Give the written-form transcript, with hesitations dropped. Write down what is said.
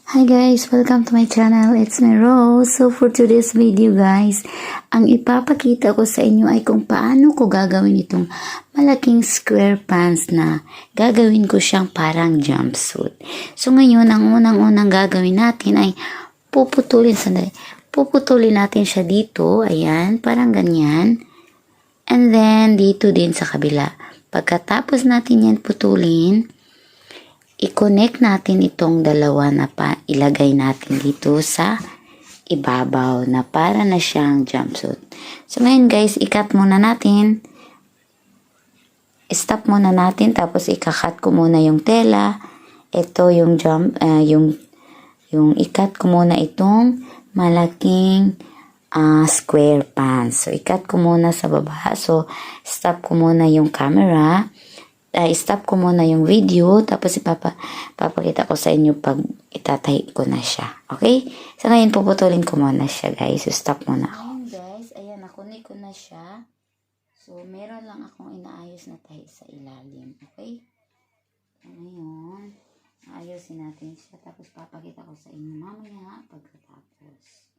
Hi guys, welcome to my channel. It's me Rose. So for today's video guys, ang ipapakita ko sa inyo ay kung paano ko gagawin itong malaking square pants na gagawin ko siyang parang jumpsuit. So ngayon, ang unang-unang gagawin natin ay puputulin natin siya dito. Ayan, parang ganyan. And then dito din sa kabila. Pagkatapos natin yan putulin, i-connect natin itong dalawa na ilagay natin dito sa ibabaw na para na siyang jumpsuit. So ngayon guys, i-cut muna natin. Stop muna natin, tapos i-cut ko muna yung tela. Ito yung i-cut ko muna itong malaking square pants. So i-cut ko muna sa baba. So stop ko muna yung camera. Stop ko muna yung video, tapos ipapakita ko sa inyo pag itatahi ko na siya. Okay? So, ngayon puputulin ko muna siya, guys. So, stop muna ako. Ngayon, guys, ayan, nakunik ko na siya. So, meron lang akong inaayos na tahi sa ilalim. Okay? So, ngayon, ayusin natin siya. Tapos, papakita ko sa inyo mamaya pagkatapos.